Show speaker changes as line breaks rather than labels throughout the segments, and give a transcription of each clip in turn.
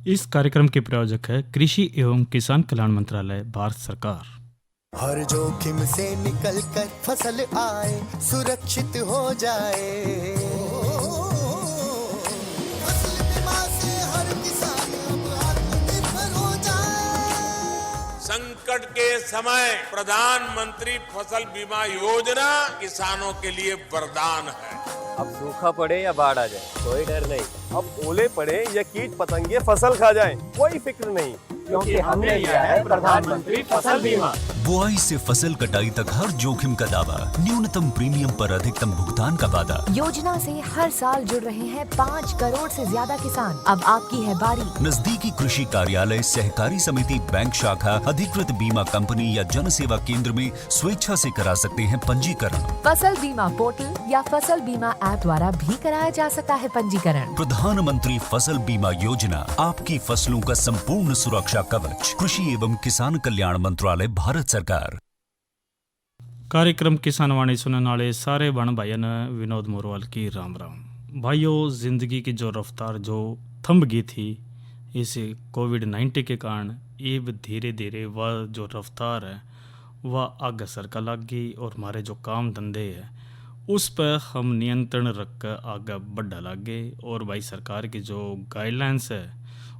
इस कार्यक्रम के प्रायोजक है कृषि एवं किसान कल्याण मंत्रालय, भारत सरकार।
हर जोखिम से निकल कर फसल आए, सुरक्षित हो जाए। फसल बीमा से हर किसान अब आत्मनिर्भर हो जाए।
संकट के समय प्रधानमंत्री फसल बीमा योजना किसानों के लिए वरदान है।
अब सूखा पड़े या बाढ़ आ जाए, कोई डर नहीं। अब ओले पड़े या कीट पतंगे फसल खा जाए, कोई फिक्र नहीं, क्योंकि हमने लिया है प्रधानमंत्री फसल बीमा।
बुआई से फसल कटाई तक हर जोखिम का दावा, न्यूनतम प्रीमियम पर अधिकतम भुगतान का वादा।
योजना से हर साल जुड़ रहे हैं 5 करोड़ से ज्यादा किसान। अब आपकी है बारी।
नजदीकी कृषि कार्यालय, सहकारी समिति, बैंक शाखा, अधिकृत बीमा कंपनी या जन सेवा केंद्र में स्वेच्छा से करा सकते हैं पंजीकरण।
फसल बीमा पोर्टल या फसल बीमा ऐप द्वारा भी कराया जा सकता है पंजीकरण।
प्रधानमंत्री फसल बीमा योजना, आपकी फसलों का संपूर्ण सुरक्षा कवच। कृषि एवं किसान कल्याण मंत्रालय, भारत सरकार।
कार्यक्रम किसान वाणी सुनने वाले सारे बहन भाइयों ने विनोद मोरवाल की राम राम। भाइयों, जिंदगी की जो रफ्तार जो थम गई थी इस कोविड-19 के कारण, अब धीरे धीरे वह जो रफ्तार है वह आगे सरका लग गई और हमारे जो काम धंधे है उस पर हम नियंत्रण रख कर आगे बढ़ा लग गए। और भाई सरकार की जो गाइडलाइंस है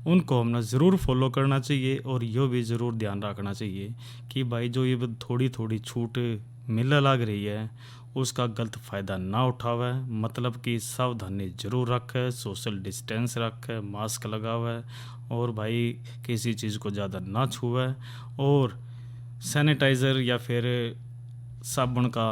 उनको हमने ज़रूर फॉलो करना चाहिए और यो भी ज़रूर ध्यान रखना चाहिए कि भाई जो ये थोड़ी थोड़ी छूट मिलने लग रही है उसका गलत फ़ायदा ना उठावे। मतलब कि सावधानी ज़रूर रखे, सोशल डिस्टेंस रखे, मास्क लगावे और भाई किसी चीज़ को ज़्यादा ना छुए और सैनिटाइज़र या फिर साबुन का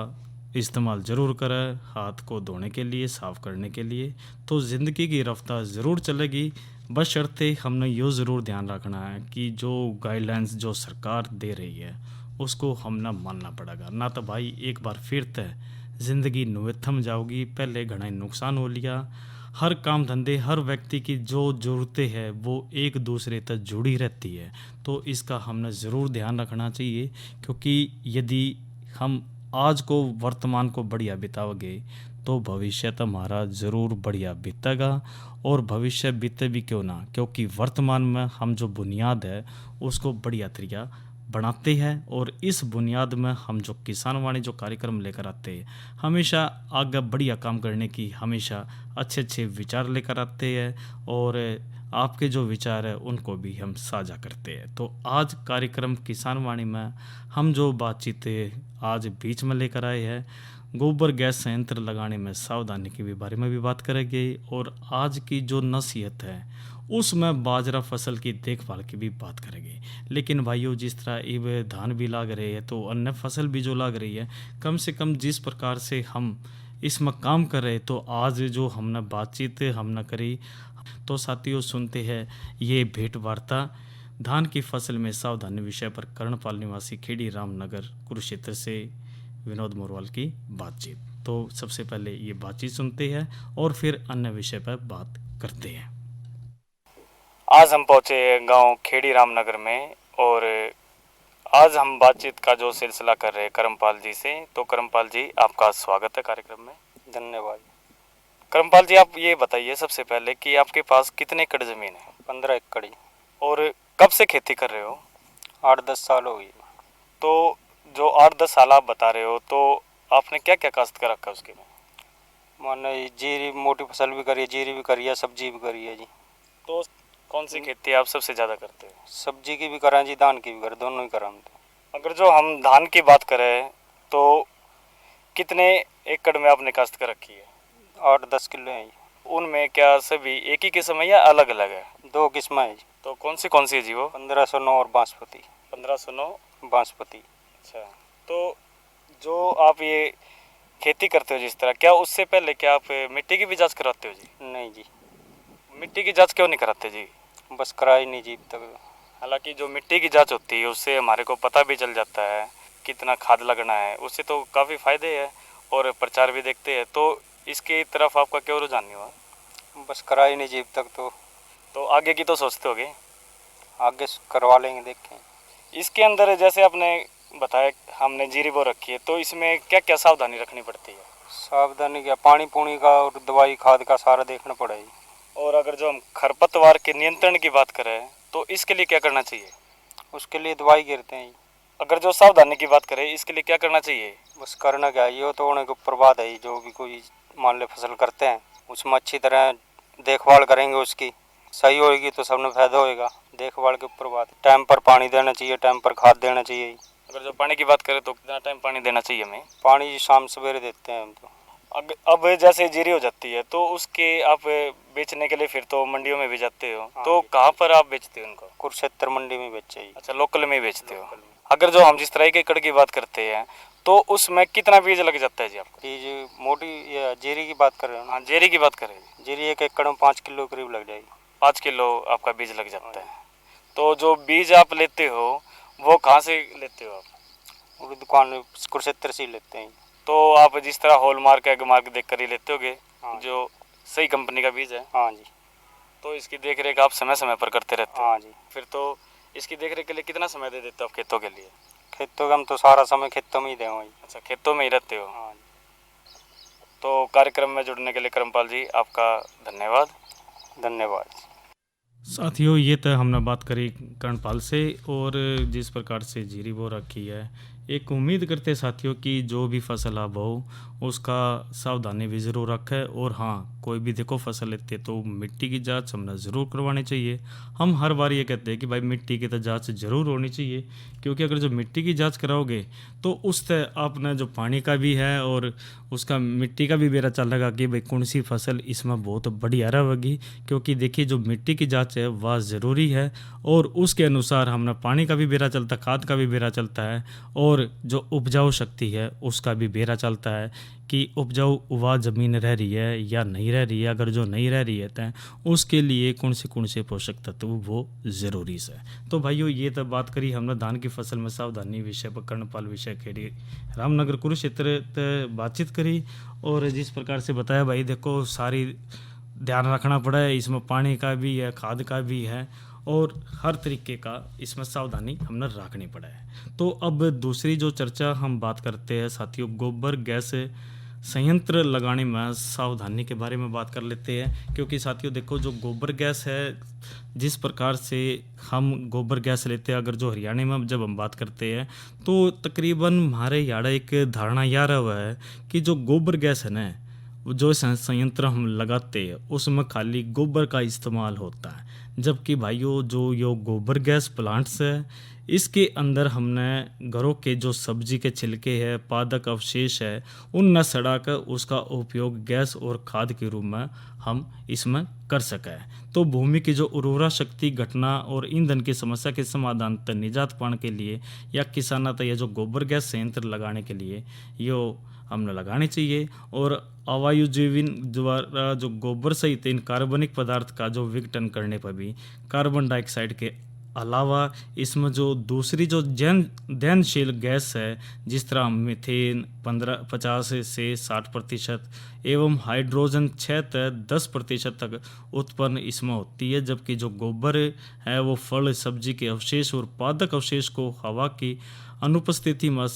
इस्तेमाल ज़रूर करें हाथ को धोने के लिए, साफ़ करने के लिए। तो ज़िंदगी की रफ्तार ज़रूर चलेगी, बशर्ते हमने यो ज़रूर ध्यान रखना है कि जो गाइडलाइंस जो सरकार दे रही है उसको हमने मानना पड़ेगा। ना तो भाई एक बार फिर तय ज़िंदगी नुए थम जाओगी। पहले घना नुकसान हो लिया। हर काम धंधे, हर व्यक्ति की जो ज़रूरतें हैं वो एक दूसरे तक जुड़ी रहती है। तो इसका हमने ज़रूर ध्यान रखना चाहिए, क्योंकि यदि हम आज को वर्तमान को बढ़िया बिताओगे तो भविष्य तो हमारा ज़रूर बढ़िया बीतेगा। और भविष्य बीते भी क्यों ना, क्योंकि वर्तमान में हम जो बुनियाद है उसको बढ़िया तरीका बनाते हैं। और इस बुनियाद में हम जो किसान वाणी जो कार्यक्रम लेकर आते हैं हमेशा आगे बढ़िया काम करने की हमेशा अच्छे अच्छे विचार लेकर आते हैं और आपके जो विचार है उनको भी हम साझा करते हैं। तो आज कार्यक्रम किसान वाणी में हम जो बातचीत आज बीच में लेकर आए हैं, गोबर गैस संयंत्र लगाने में सावधानी के भी बारे में भी बात करेंगे और आज की जो नसीहत है उसमें बाजरा फसल की देखभाल की भी बात करेंगे। लेकिन भाइयों, जिस तरह ये धान भी लाग रहे हैं तो अन्य फसल भी जो लाग रही है, कम से कम जिस प्रकार से हम इसमें काम कर रहे, तो आज जो हमने बातचीत हमने करी तो साथियों सुनते हैं ये भेंट वार्ता धान की फसल में सावधानी विषय पर कर्णपाल निवासी खेड़ी रामनगर कुरुक्षेत्र से विनोद मोरवाल की बातचीत। तो सबसे पहले ये बातचीत सुनते हैं और फिर अन्य विषय पर बात करते हैं।
आज हम पहुँचे गांव खेड़ी रामनगर में और आज हम बातचीत का जो सिलसिला कर रहे हैं कर्मपाल जी से। तो कर्मपाल जी, आपका स्वागत है कार्यक्रम में।
धन्यवाद।
कर्मपाल जी, आप ये बताइए सबसे पहले कि आपके पास कितने एकड़ ज़मीन है?
15 एकड़।
और कब से खेती कर रहे हो?
8-10 साल हो गई।
तो जो 8-10 साल आप बता रहे हो, तो आपने क्या क्या काश्त कर रखा है उसके में?
मैंने जीरी मोटी फसल भी करी है, जीरी भी करी है, सब्जी भी करी है जी।
तो कौन सी खेती आप सबसे ज़्यादा करते हो?
सब्जी की भी करा जी, धान की भी करें, दोनों ही करा हम तो।
अगर जो हम धान की बात करें तो कितने एकड़ में आपने काश्त कर रखी है?
8-10 किलो है।
उनमें क्या सभी एक ही किस्म है या अलग अलग है?
2 किस्में है जी।
तो कौन सी है जी वो?
1509 और बासमती।
1509
बासमती।
अच्छा, तो जो आप ये खेती करते हो जिस तरह, क्या उससे पहले क्या आप मिट्टी की भी जांच कराते हो जी?
नहीं जी।
मिट्टी की जांच क्यों नहीं कराते जी?
बस कराई नहीं जी तक।
हालांकि जो मिट्टी की जांच होती है उससे हमारे को पता भी चल जाता है कितना खाद लगना है, उससे तो काफ़ी फ़ायदे हैं और प्रचार भी देखते हैं। तो इसकी तरफ आपका क्यों रुझान नहीं हुआ?
बस कराई नहीं जी तक।
तो आगे की तो सोचते होगे?
आगे करवा लेंगे, देखें।
इसके अंदर जैसे आपने बताया हमने जीरी बो रखी है, तो इसमें क्या क्या सावधानी रखनी पड़ती है?
सावधानी क्या, पानी पूनी का और दवाई खाद का सारा देखना पड़ेगा।
और अगर जो हम खरपतवार के नियंत्रण की बात करें तो इसके लिए क्या करना चाहिए?
उसके लिए दवाई गिरते हैं।
अगर जो सावधानी की बात करें इसके लिए क्या करना चाहिए?
बस करना क्या है, ये तो होने के ऊपर बात है। जो भी कोई मान ले फसल करते हैं उसमें अच्छी तरह देखभाल करेंगे, उसकी सही होएगी तो सबने फायदा होएगा। देखभाल के ऊपर बात है। टाइम पर पानी देना चाहिए, टाइम पर खाद देना चाहिए।
अगर जो पानी की बात करें तो कितना टाइम पानी देना चाहिए हमें?
पानी शाम सवेरे देते हैं हम तो।
अब जैसे जीरी हो जाती है तो उसके आप बेचने के लिए फिर तो मंडियों में भी जाते हो, तो कहाँ पर आप बेचते हो उनको?
कुरुक्षेत्र मंडी में बेचे ही।
अच्छा, लोकल में ही बेचते हो। अगर जो हम जिस तरह के एकड़ की बात करते हैं तो उसमें कितना बीज लग जाता है जी आपको?
बीज मोटी या जीरी की बात कर रहे हो ना?
हाँ, जीरी की बात करें।
जीरी 1 एकड़ में 5 किलो करीब लग जाएगी।
5 किलो आपका बीज लग जाता है। तो जो बीज आप लेते हो वो कहाँ से लेते हो आप?
वो दुकान में कुरुक्षेत्र से ही लेते हैं।
तो आप जिस तरह हॉलमार्क एग मार्क देख कर ही लेते होगे,
हाँ।
जो सही कंपनी का बीज है।
हाँ जी।
तो इसकी देख रेख आप समय समय पर करते रहते हो?
हाँ जी।
फिर तो इसकी देख रेख के लिए कितना समय दे देते हो आप खेतों के लिए?
खेतों का हम तो सारा समय खेतों में ही दें वही।
अच्छा, खेतों में ही रहते हो।
हाँ जी।
तो कार्यक्रम में जुड़ने के लिए करमपाल जी आपका धन्यवाद।
धन्यवाद।
साथियों, ये तो हमने बात करी कर्णपाल से और जिस प्रकार से जीरी बो रखी है। एक उम्मीद करते साथियों कि जो भी फसल आप बो उसका सावधानी भी ज़रूर रखें। और हाँ, कोई भी देखो फसल लेते तो मिट्टी की जांच हमने ज़रूर करवानी चाहिए। हम हर बार ये कहते हैं कि भाई मिट्टी की तो जांच ज़रूर होनी चाहिए, क्योंकि अगर जो मिट्टी की जांच कराओगे तो उससे आपने जो पानी का भी है और उसका मिट्टी का भी बेरा चलेगा कि भाई कौन सी फसल इसमें बहुत बढ़िया रहेगी। क्योंकि देखिए, जो मिट्टी की जांच है वह ज़रूरी है और उसके अनुसार हमने पानी का भी बेरा चलता है, खाद का भी बेरा चलता है और जो उपजाऊ शक्ति है उसका भी बेरा चलता है कि उपजाऊ वह ज़मीन रह रही है या नहीं रह रही है। अगर जो नहीं रह रही है तो उसके लिए कौन से पोषक तत्व वो ज़रूरी है। तो भाइयों, ये तो बात करी हमने धान की फसल में सावधानी विषय पर, कर्णपाल विषय खेड़ी रामनगर कुरुक्षेत्र बातचीत करी। और जिस प्रकार से बताया भाई, देखो सारी ध्यान रखना पड़ा है, इसमें पानी का भी है, खाद का भी है और हर तरीके का इसमें सावधानी हमने रखनी पड़ा है। तो अब दूसरी जो चर्चा हम बात करते हैं साथियों, गोबर गैस संयंत्र लगाने में सावधानी के बारे में बात कर लेते हैं। क्योंकि साथियों देखो, जो गोबर गैस है, जिस प्रकार से हम गोबर गैस लेते हैं, अगर जो हरियाणा में जब हम बात करते हैं तो तकरीबन हमारे यहाँ एक धारणा यह रहा हुआ है कि जो गोबर गैस है ना, जो संयंत्र हम लगाते हैं उसमें खाली गोबर का इस्तेमाल होता है। जबकि भाइयों, जो ये गोबर गैस प्लांट्स है, इसके अंदर हमने घरों के जो सब्जी के छिलके हैं, पादप अवशेष है, उन न सड़ा कर उसका उपयोग गैस और खाद के रूप में हम इसमें कर सकें। तो भूमि की जो उर्वरा शक्ति घटना और ईंधन की समस्या के समाधान तक निजात पाने के लिए या किसाना तक ये जो गोबर गैस संयंत्र लगाने के लिए यो हमने लगानी चाहिए। और अवायु जीवन द्वारा जो गोबर सहित इन कार्बनिक पदार्थ का जो विघटन करने पर भी कार्बन डाइऑक्साइड के अलावा इसमें जो दूसरी जो दहनशील गैस है, जिस तरह मीथेन 50 से 60% एवं हाइड्रोजन 6-10% तक उत्पन्न इसमें होती है। जबकि जो गोबर है वो फल सब्जी के अवशेष और पादप अवशेष को हवा की अनुपस्थिति में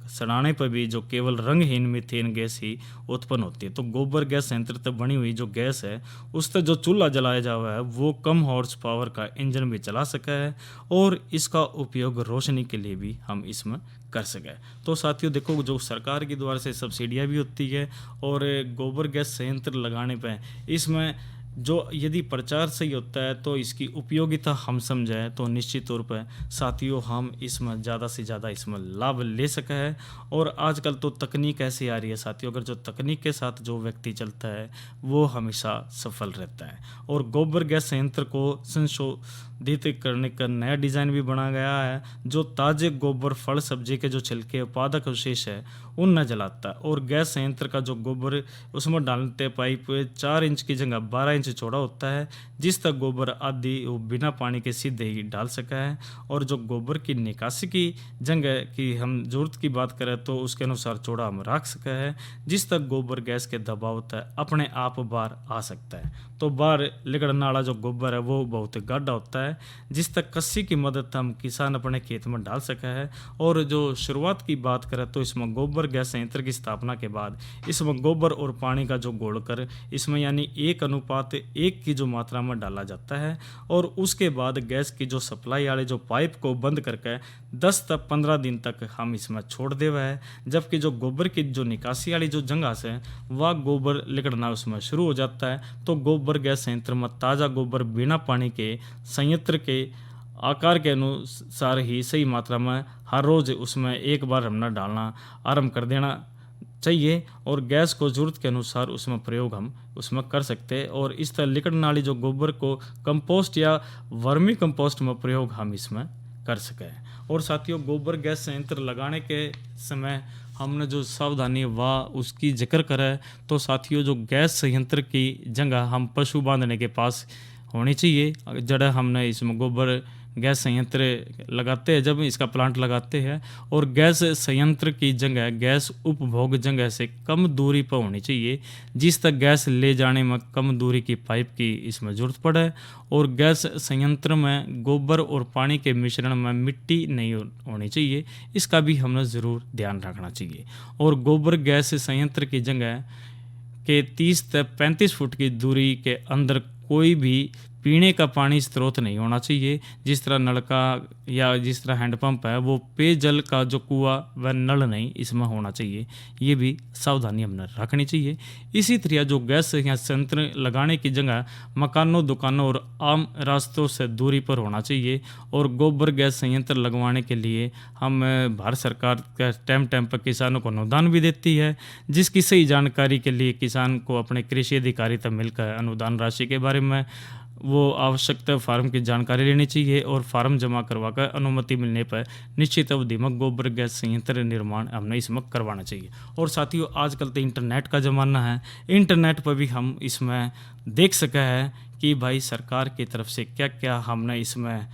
सड़ाने पर भी जो केवल रंगहीन मीथेन गैस ही उत्पन्न होती है। तो गोबर गैस संयंत्र तक बनी हुई जो गैस है उस तक जो चूल्हा जलाया जा हुआ है वो कम हॉर्स पावर का इंजन भी चला सका है और इसका उपयोग रोशनी के लिए भी हम इसमें कर सकें। तो साथियों देखो, जो सरकार के द्वारा से सब्सिडियाँ भी होती है और गोबर गैस संयंत्र लगाने पर इसमें जो यदि प्रचार सही होता है तो इसकी उपयोगिता हम समझें तो निश्चित तौर पर साथियों हम इसमें ज़्यादा से ज़्यादा इसमें लाभ ले सका है। और आजकल तो तकनीक ऐसी आ रही है साथियों, अगर जो तकनीक के साथ जो व्यक्ति चलता है वो हमेशा सफल रहता है। और गोबर गैस संयंत्र को संशोधित करने का नया डिज़ाइन भी बना गया है, जो ताज़े गोबर, फल सब्जी के जो छिलके, पादप अवशेष है उन न जलाता है। और गैस संयंत्र का जो गोबर उसमें डालते पाइप 4 इंच की जगह 12 इंच चौड़ा होता है, जिस तक गोबर आदि वो बिना पानी के सीधे ही डाल सका है। और जो गोबर की निकासी की जगह की हम जरूरत की बात करें तो उसके अनुसार चौड़ा हम रख सका है, जिस तक गोबर गैस के दबाव होता है अपने आप बाहर आ सकता है। तो बाहर निकलने वाला जो गोबर है वो बहुत गाढ़ा होता है है, जिस तक कस्सी की मदद हम किसान अपने खेत में डाल सका है। और जो शुरुआत की बात करें तो इसमें गोबर गैस संयंत्र की स्थापना के बाद इसमें गोबर और पानी का जो घोल कर इसमें यानी 1:1 की जो मात्रा में डाला जाता है। और उसके बाद गैस की जो सप्लाई वाले जो पाइप को बंद करके 10 से 15 दिन तक हम इसमें छोड़ देवा है। जबकि जो गोबर की जो निकासी वाली जो जगह से वह गोबर लिकड़ना उसमें शुरू हो जाता है। तो गोबर गैस संयंत्र में ताज़ा गोबर बिना पानी के संयंत्र के आकार के अनुसार ही सही मात्रा में हर रोज़ उसमें एक बार हमने डालना आरंभ कर देना चाहिए। और गैस को ज़रूरत के अनुसार उसमें प्रयोग हम उसमें कर सकते हैं। और इस तरह लिकड़ने वाली जो गोबर को कंपोस्ट या वर्मी कंपोस्ट में प्रयोग हम इसमें कर सकें। और साथियों, गोबर गैस संयंत्र लगाने के समय हमने जो सावधानी वाह उसकी जिक्र करें तो साथियों, जो गैस संयंत्र की जगह हम पशु बांधने के पास होनी चाहिए। जड़ हमने इसमें गोबर गैस संयंत्र लगाते हैं, जब इसका प्लांट लगाते हैं, और गैस संयंत्र की जगह गैस उपभोग जगह से कम दूरी पर होनी चाहिए, जिस तक गैस ले जाने में कम दूरी की पाइप की इसमें ज़रूरत पड़े। और गैस संयंत्र में गोबर और पानी के मिश्रण में मिट्टी नहीं होनी चाहिए, इसका भी हमें ज़रूर ध्यान रखना चाहिए। और गोबर गैस संयंत्र की जगह के 30 से 35 फुट की दूरी के अंदर कोई भी पीने का पानी स्रोत नहीं होना चाहिए। जिस तरह नलका या जिस तरह हैंडपंप है वो पेयजल का जो कुआं व नल नहीं इसमें होना चाहिए, ये भी सावधानी हमने रखनी चाहिए। इसी तरह जो गैस या संयंत्र लगाने की जगह मकानों, दुकानों और आम रास्तों से दूरी पर होना चाहिए। और गोबर गैस संयंत्र लगवाने के लिए हम भारत सरकार का टाइम पर किसानों को अनुदान भी देती है, जिसकी सही जानकारी के लिए किसान को अपने कृषि अधिकारी तक मिलकर अनुदान राशि के बारे में वो आवश्यकता फार्म की जानकारी लेनी चाहिए। और फार्म जमा करवाकर अनुमति मिलने पर निश्चित अवधि में गोबर गैस संयंत्र निर्माण हमने इसमें करवाना चाहिए। और साथियों, आजकल तो इंटरनेट का ज़माना है, इंटरनेट पर भी हम इसमें देख सके हैं कि भाई सरकार की तरफ से क्या क्या हमने इसमें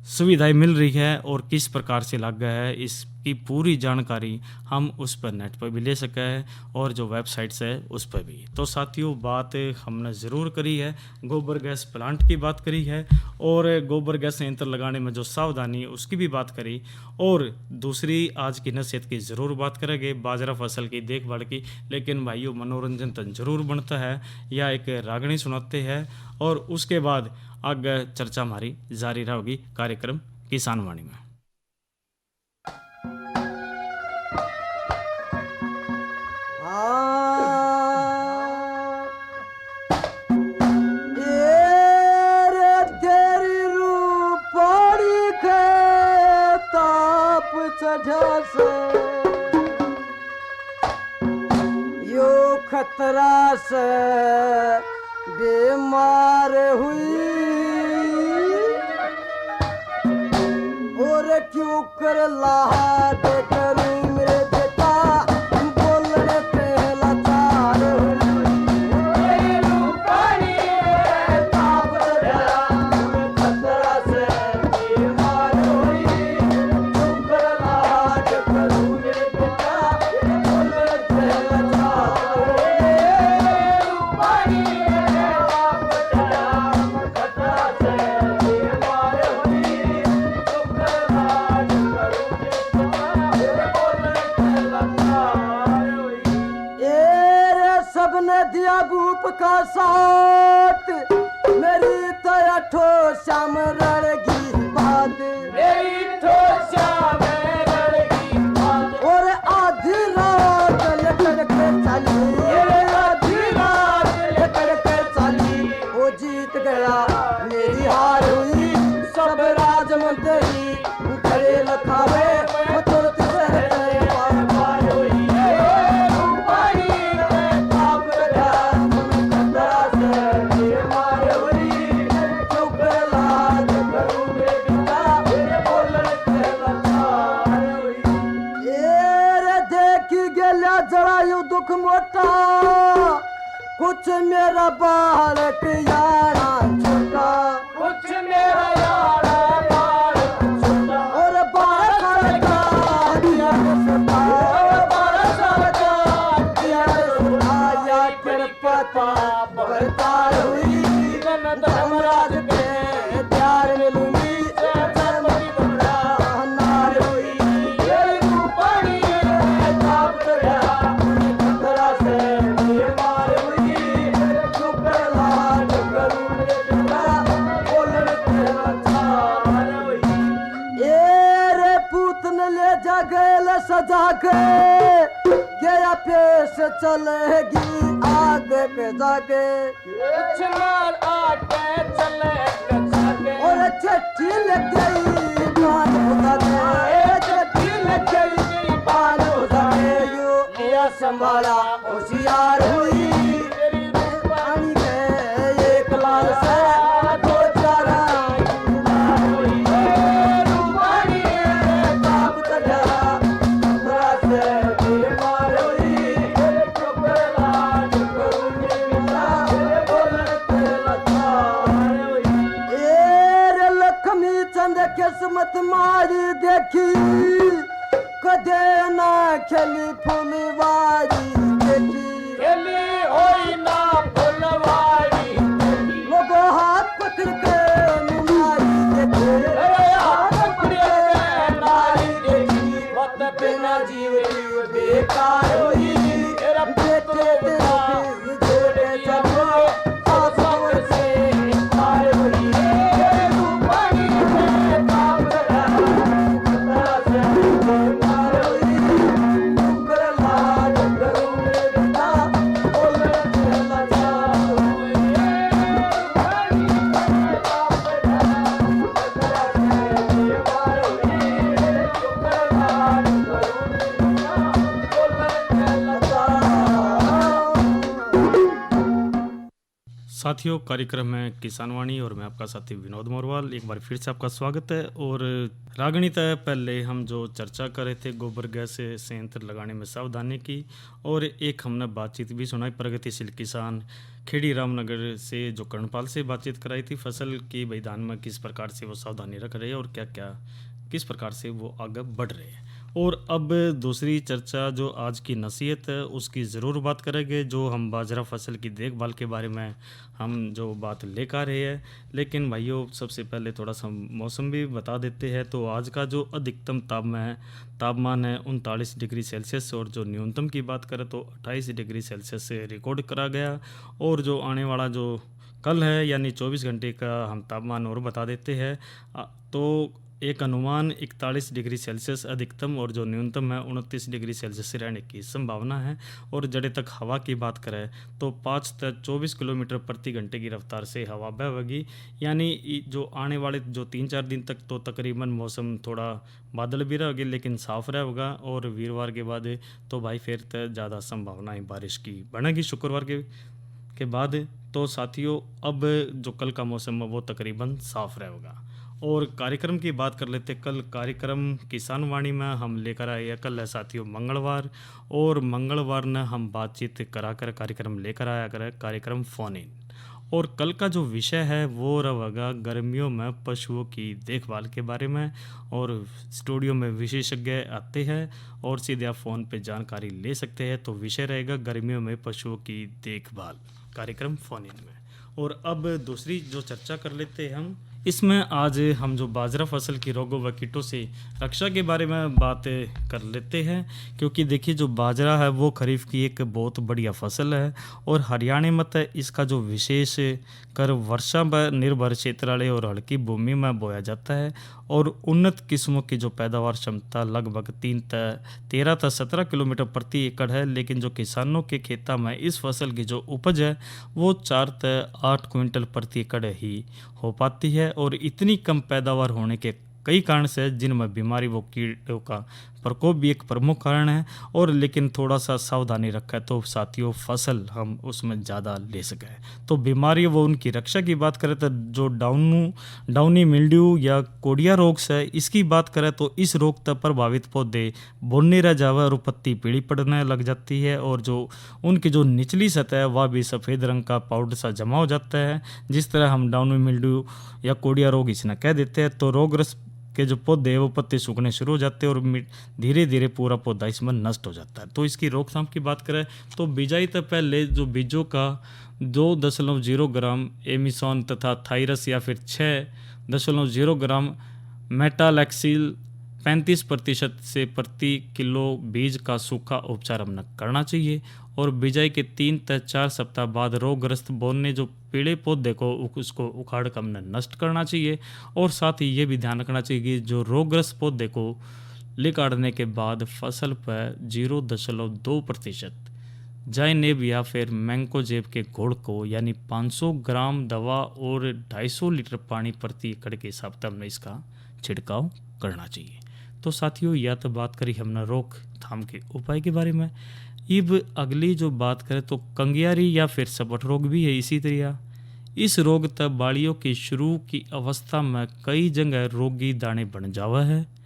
सुविधाएं मिल रही है और किस प्रकार से लग गया है, इसकी पूरी जानकारी हम उस पर नेट पर भी ले सके हैं और जो वेबसाइट्स है उस पर भी। तो साथियों, बात हमने ज़रूर करी है, गोबर गैस प्लांट की बात करी है और गोबर गैस संयंत्र लगाने में जो सावधानी है उसकी भी बात करी। और दूसरी आज की नसीहत की ज़रूर बात करेंगे, बाजरा फसल की देखभाल की। लेकिन भाइयों, मनोरंजन तो ज़रूर बनता है, या एक रागनी सुनाते हैं और उसके बाद आगे चर्चा हमारी जारी रहेगी कार्यक्रम किसान वाणी में।
तेरी रूपारी के ताप चढ़ा से यो खतरा से बीमार हुई और क्यों कर लाड करूं मेरे बेटा बोलने पहला चार खतरा से बीमार हुई क्यों कर लाड करूं मेरे बेटा बोलने पहला दिया भूप का साथ मेरी तया ठो श्याम रड़गी बात मेरी ठो श्याम रड़गी बात और आधी रात लेकर के चली आधी रात लेकर के चली वो जीत गया मेरी हार हुई सब राजमंत्री खड़े लखावे तुरंत दुख मोटा कुछ मेरा बालक यारा छोटा कुछ मेरा यारा बालक छोटा और 12 साल का दिया छोटा 12 साल का दिया छोटा या कृपा बरतार हुई धर्मराज के प्यार मिलूं पेश चलेगी आगे के जाके और चिट्ठी लग गई पान यू संभाला होशियार हुई पानी में एक लाल से दो चार किस्मत मारी देखी कदे ना खेली फुलवारी देखी खेली होई ना फुलवारी लोगों हाथ पकड़ के नारी देखी हाथ पकड़ के नारी देखी वत बिना जीव बेकार हुई बेटे तेरे जोड़े चलो आसमान से पार हुई
साथियों, कार्यक्रम है किसानवाणी और मैं आपका साथी विनोद मोरवाल। एक बार फिर से आपका स्वागत है। और रागणी तय पहले हम जो चर्चा कर रहे थे गोबर गैस संयंत्र लगाने में सावधानी की, और एक हमने बातचीत भी सुनाई प्रगतिशील किसान खेड़ी रामनगर से जो कर्णपाल से बातचीत कराई थी फसल की मैदान में किस प्रकार से वो सावधानी रख रहे हैं और क्या क्या किस प्रकार से वो आगे बढ़ रहे हैं। और अब दूसरी चर्चा जो आज की नसीहत है उसकी ज़रूर बात करेंगे, जो हम बाजरा फसल की देखभाल के बारे में हम जो बात लेकर आ रहे हैं। लेकिन भाइयों, सबसे पहले थोड़ा सा मौसम भी बता देते हैं। तो आज का जो अधिकतम तापमान है 39 डिग्री सेल्सियस, और जो न्यूनतम की बात करें तो 28 डिग्री सेल्सियस से रिकॉर्ड करा गया। और जो आने वाला जो कल है यानी 24 घंटे का हम तापमान और बता देते हैं, तो एक अनुमान 41 डिग्री सेल्सियस अधिकतम और जो न्यूनतम है 29 डिग्री सेल्सियस से रहने की संभावना है। और जड़े तक हवा की बात करें तो 5 से 24 किलोमीटर प्रति घंटे की रफ्तार से हवा बहेगी। यानी जो आने वाले जो 3-4 दिन तक तो तकरीबन मौसम थोड़ा बादल भी रहेगी लेकिन साफ रहेगा। और वीरवार के बाद तो भाई फिर तो ज़्यादा संभावनाएँ बारिश की बनेगी शुक्रवार के बाद। तो साथियों, अब जो कल का मौसम है वो तकरीबन साफ रहेगा। और कार्यक्रम की बात कर लेते। कल कार्यक्रम किसानवाणी में हम लेकर आए हैं, कल है साथियों मंगलवार, और मंगलवार ने हम बातचीत कराकर कार्यक्रम लेकर आया करें कार्यक्रम फोन इन। और कल का जो विषय है वो रहेगा गर्मियों में पशुओं की देखभाल के बारे में। और स्टूडियो में विशेषज्ञ आते हैं और सीधे आप फ़ोन पे जानकारी ले सकते हैं। तो विषय रहेगा गर्मियों में पशुओं की देखभाल, कार्यक्रम फोन इन में। और अब दूसरी जो चर्चा कर लेते हैं हम, इसमें आज हम जो बाजरा फसल की रोगों व कीटों से रक्षा के बारे में बात कर लेते हैं। क्योंकि देखिए, जो बाजरा है वो खरीफ की एक बहुत बढ़िया फसल है और हरियाणा में तो इसका जो विशेष कर वर्षा पर निर्भर क्षेत्र वाले और हल्की भूमि में बोया जाता है। और उन्नत किस्मों की जो पैदावार क्षमता लगभग 13 से 17 किलोमीटर प्रति एकड़ है। लेकिन जो किसानों के खेता में इस फसल की जो उपज है वो 4 से 8 क्विंटल प्रति एकड़ ही हो पाती है। और इतनी कम पैदावार होने के कई कारण से जिनमें बीमारी व कीड़ों का प्रकोप भी एक प्रमुख कारण है। और लेकिन थोड़ा सा सावधानी रखें तो साथियों फसल हम उसमें ज़्यादा ले सकें। तो बीमारी व उनकी रक्षा की बात करें तो जो डाउनी मिल्ड्यू या कोडिया रोग से इसकी बात करें तो इस रोग तक प्रभावित पौधे बोलने रह जावे और पत्ती पीली पड़ने लग जाती है। और जो उनकी जो निचली सतह है वह भी सफ़ेद रंग का पाउडर सा जमा हो जाता है, जिस तरह हम डाउनी मिल्ड्यू या कोडिया रोग इसने कह देते हैं। तो रोगग्रस्त के जो पौधे हैं वो पत्ते सूखने शुरू हो जाते हैं और धीरे धीरे पूरा पौधा इसमें नष्ट हो जाता है। तो इसकी रोकथाम की बात करें तो बिजाई से पहले जो बीजों का 2.0 ग्राम एमिसॉन तथा थायरस या फिर 6.0 ग्राम मेटालैक्सिल 35% से प्रति किलो बीज का सूखा उपचार हमने करना चाहिए। और बिजाई के 3 से 4 सप्ताह बाद रोगग्रस्त बोने जो पीले पौधे को उसको उखाड़ कर हमने नष्ट करना चाहिए। और साथ ही ये भी ध्यान रखना चाहिए कि जो रोगग्रस्त पौधे को लिकाड़ने के बाद फसल पर 0.2% जाइनेब या फिर मैंकोजेब के घोल को यानी 500 ग्राम दवा और 250 लीटर पानी प्रति एकड़ के हिसाब से हमने इसका छिड़काव करना चाहिए। तो साथियों, यह तो बात करी हमने रोकथाम के उपाय के बारे में। अब अगली जो बात करें तो कंगियारी या फिर सपट रोग भी है इसी तरह। इस रोग तक बाड़ियों की शुरू की अवस्था में कई जगह रोगी दाने बन जावा है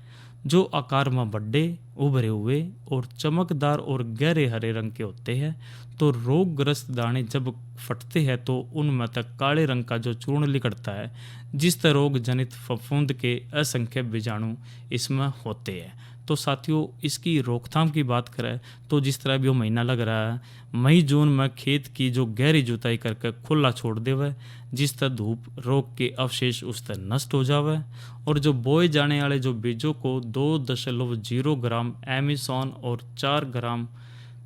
जो आकार में बड़े, उभरे हुए और चमकदार और गहरे हरे रंग के होते हैं। तो रोगग्रस्त दाने जब फटते हैं तो उनमें तक काले रंग का जो चूर्ण निकलता है, जिस तरह रोग जनित फफूंद के असंख्य बीजाणु इसमें होते हैं। तो साथियों, इसकी रोकथाम की बात करें तो जिस तरह भी वो महीना लग रहा है, मई जून में खेत की जो गहरी जुताई करके खुला छोड़ देवे, जिस तरह धूप रोग के अवशेष उस तरह नष्ट हो जावे और जो बोए जाने वाले जो बीजों को 2.0 ग्राम एमिसॉन और 4 ग्राम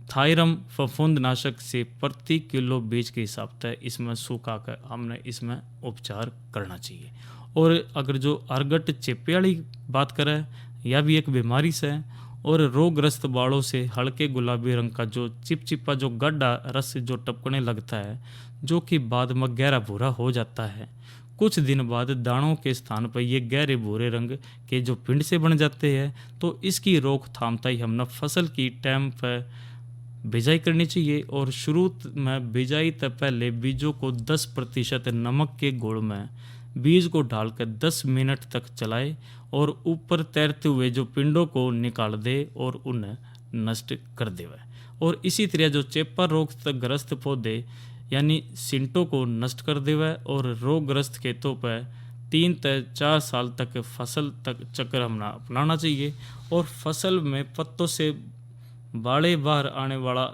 थायरम फफूंदनाशक से प्रति किलो बीज के हिसाब से इसमें सूखा कर हमने इसमें उपचार करना चाहिए। और अगर जो अर्गट चेपे वाली बात करें, यह भी एक बीमारी से और रोगग्रस्त बालों से हल्के गुलाबी रंग का जो चिपचिपा जो गड्ढा रस जो टपकने लगता है, जो कि बाद में गहरा भूरा हो जाता है। कुछ दिन बाद दानों के स्थान पर ये गहरे भूरे रंग के जो पिंड से बन जाते हैं। तो इसकी रोकथाम तय हमने फसल की टाइम पर बिजाई करनी चाहिए और शुरू में बिजाई से पहले बीजों को 10% नमक के घोल में बीज को डालकर 10 मिनट तक चलाए और ऊपर तैरते हुए जो पिंडों को निकाल दे और उन्हें नष्ट कर देवे। और इसी तरह जो चेपा रोग तक ग्रस्त पौधे यानी सिंटों को नष्ट कर देवे और रोगग्रस्त खेतों पर 3 से 4 साल तक फसल तक चक्र हमने अपनाना चाहिए। और फसल में पत्तों से बाड़े बाहर आने वाला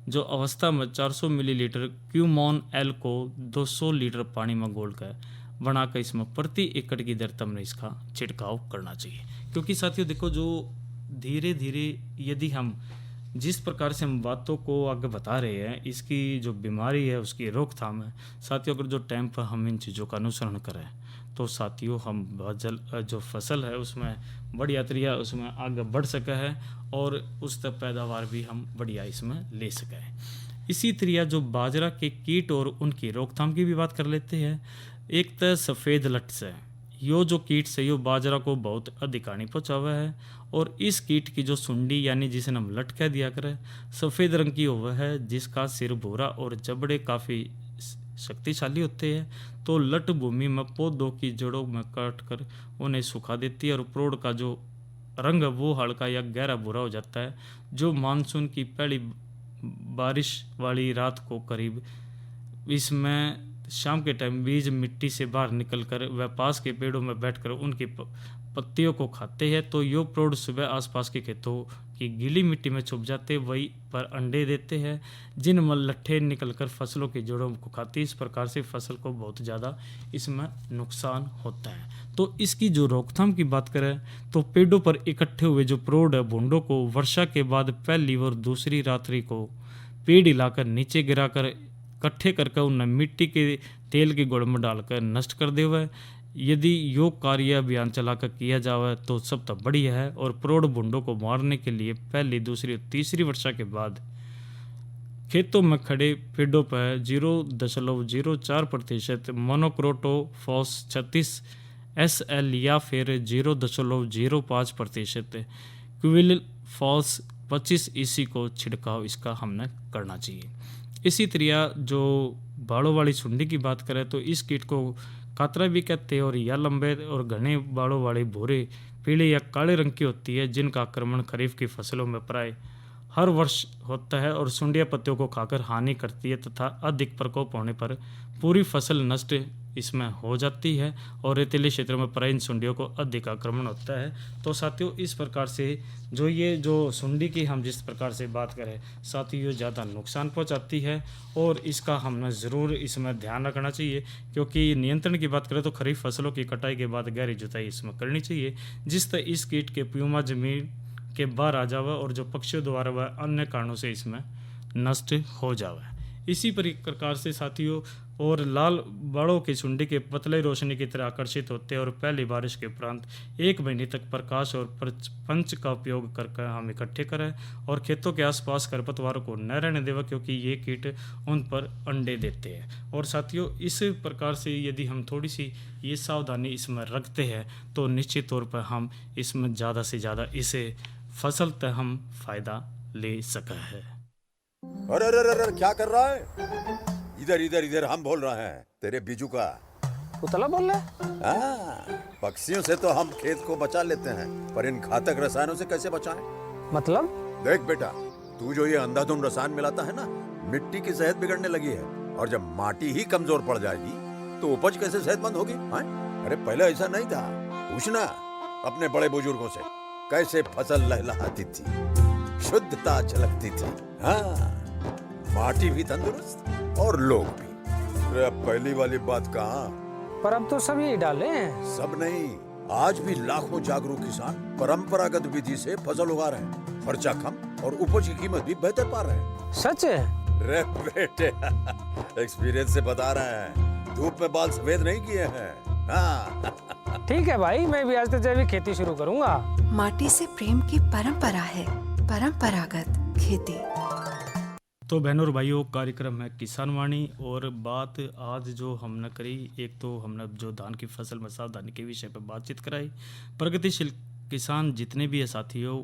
जो अवस्था में 400 मिलीलीटर क्यूमोन एल को 200 लीटर पानी में घोलकर बनाकर इसमें प्रति एकड़ की दर हमने इसका छिड़काव करना चाहिए। क्योंकि साथियों देखो, जो धीरे धीरे यदि हम जिस प्रकार से हम बातों को आगे बता रहे हैं, इसकी जो बीमारी है उसकी रोकथाम है साथियों, अगर जो टाइम पर हम इन चीज़ों का अनुसरण करें तो साथियों हम बहुत जल्द जो फसल है उसमें बढ़िया तरीका उसमें आगे बढ़ सके है और उस तक पैदावार भी हम बढ़िया इसमें ले सकें। इसी तरह जो बाजरा के कीट और उनकी रोकथाम की भी बात कर लेते हैं। एक तो सफ़ेद लट से यो जो कीट से यो बाजरा को बहुत अधिक हानि पहुँचावा है और इस कीट की जो सुंडी यानी जिसे हम लट कह दिया करें, सफ़ेद रंग की हुआ है, जिसका सिर भूरा और जबड़े काफ़ी शक्तिशाली होते हैं। तो लट भूमि में पौधों की जड़ों में काट कर उन्हें सुखा देती है और प्रोड़ का जो रंग वो हल्का या गहरा भूरा हो जाता है। जो मानसून की पहली बारिश वाली रात को करीब इसमें शाम के टाइम बीज मिट्टी से बाहर निकलकर वह पास के पेड़ों में बैठकर उनकी पत्तियों को खाते हैं। तो यो प्रौढ़ सुबह आसपास के खेतों की गीली मिट्टी में छुप जाते, वही पर अंडे देते हैं जिनमें लट्ठे निकलकर फसलों की जड़ों को खाती। इस प्रकार से फसल को बहुत ज़्यादा इसमें नुकसान होता है। तो इसकी जो रोकथाम की बात करें तो पेड़ों पर इकट्ठे हुए जो प्रौढ़ भूंडों को वर्षा के बाद पहली और दूसरी रात्रि को पेड़ हिलाकर नीचे गिराकर इकट्ठे करके उन्हें मिट्टी के तेल के गुड़ में डालकर नष्ट कर देवे। यदि यो कार्य अभियान चलाकर किया जाए तो सब तक बढ़िया है। और प्रौढ़ भूंडों को मारने के लिए पहली, दूसरी और तीसरी वर्षा के बाद खेतों में खड़े पेड़ों पर 0.04% मोनोक्रोटोफॉस 36 SL या फिर 0.05% क्विल फॉस 25 EC को छिड़काव इसका हमने करना चाहिए। इसी तरह जो बालों वाली सुंडी की बात करें तो इस कीट को कातरा भी कहते हैं और यह लंबे और घने बालों वाले भूरे, पीले या काले रंग की होती है, जिनका आक्रमण खरीफ की फसलों में प्राय हर वर्ष होता है और सुंडिया पत्तियों को खाकर हानि करती है तथा अधिक प्रकोप होने पर पूरी फसल नष्ट इसमें हो जाती है और रेतीले क्षेत्रों में प्राय इन सुंडियों को अधिक आक्रमण होता है। तो साथियों इस प्रकार से जो ये जो सुंडी की हम जिस प्रकार से बात करें साथियों ये ज़्यादा नुकसान पहुंचाती है और इसका हमने ज़रूर इसमें ध्यान रखना चाहिए। क्योंकि नियंत्रण की बात करें तो खरीफ फसलों की कटाई के बाद गहरी जुताई इसमें करनी चाहिए, जिस तरह इस कीट के प्यूमा जमीन के बाहर आ जावे और जो पक्षियों द्वारा वह अन्य कारणों से इसमें नष्ट हो जावे। इसी प्रकार से साथियों और लाल बाड़ों की सुंडी के पतले रोशनी की तरह आकर्षित होते हैं और पहली बारिश के उपरांत 1 महीने तक प्रकाश और पंच का उपयोग करके हम इकट्ठे करें और खेतों के आसपास खरपतवारों को न रहने देवा, क्योंकि ये कीट उन पर अंडे देते हैं। और साथियों इस प्रकार से यदि हम थोड़ी सी ये सावधानी इसमें रखते हैं तो निश्चित तौर पर हम इसमें ज़्यादा से ज़्यादा इसे फसल तक हम फायदा ले सका है।
अरे अरे अरे अरे, क्या कर रहा है? इधर इधर इधर, हम बोल रहे हैं तेरे बीजू का।
उतला बोल रहा है?
हाँ, पक्षियों से तो हम खेत को बचा लेते हैं, पर इन घातक रसायनों से कैसे बचाएं?
मतलब?
देख बेटा, तू जो ये अंधाधुंध रसायन मिलाता है ना, मिट्टी की सेहत बिगड़ने लगी है। और जब माटी ही कमजोर पड़ जाएगी तो उपज कैसे सेहतमंद होगी? हाँ? अरे पहले ऐसा नहीं था। पूछना अपने बड़े बुजुर्गों से, कैसे फसल लहलहाती थी, शुद्धता झलकती थी। हाँ, माटी भी तंदुरुस्त और लोग भी। अरे अब पहली वाली बात कहाँ?
पर अब तो सब यही डाले हैं।
सब नहीं, आज भी लाखों जागरूक किसान परंपरागत विधि से फसल उगा रहे हैं। खर्चा कम और उपज की कीमत भी बेहतर पा रहे हैं।
सच है?
रे बेटे, एक्सपीरियंस से बता रहे हैं, धूप में बाल सफेद नहीं किए हैं। हाँ।
ठीक है भाई, मैं भी आज से जैविक खेती शुरू करूंगा।
माटी से प्रेम की परंपरा है, परंपरागत खेती।
तो बहनों और भाइयों, कार्यक्रम है किसान वाणी और बात आज जो हमने करी, एक तो हमने जो धान की फसल में सावधानी के विषय पर बातचीत कराई। प्रगतिशील किसान जितने भी है साथियों,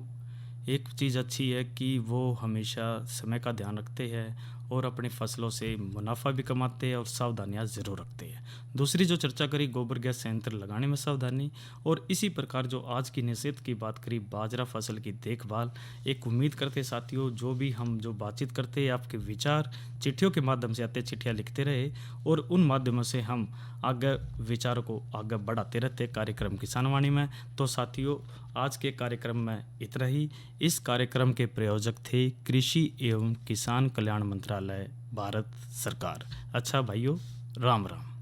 एक चीज़ अच्छी है कि वो हमेशा समय का ध्यान रखते हैं और अपनी फसलों से मुनाफा भी कमाते हैं और सावधानियां ज़रूर रखते हैं। दूसरी जो चर्चा करी, गोबर गैस संयंत्र लगाने में सावधानी, और इसी प्रकार जो आज की नसीहत की बात करी, बाजरा फसल की देखभाल। एक उम्मीद करते साथियों, जो भी हम जो बातचीत करते हैं, आपके विचार चिट्ठियों के माध्यम से आते, चिट्ठियाँ लिखते रहे और उन माध्यमों से हम आगे विचारों को आगे बढ़ाते रहते कार्यक्रम किसान वाणी में। तो साथियों, आज के कार्यक्रम में इतना ही। इस कार्यक्रम के प्रायोजक थे कृषि एवं किसान कल्याण मंत्रालय, भारत सरकार। अच्छा भाइयों, राम राम।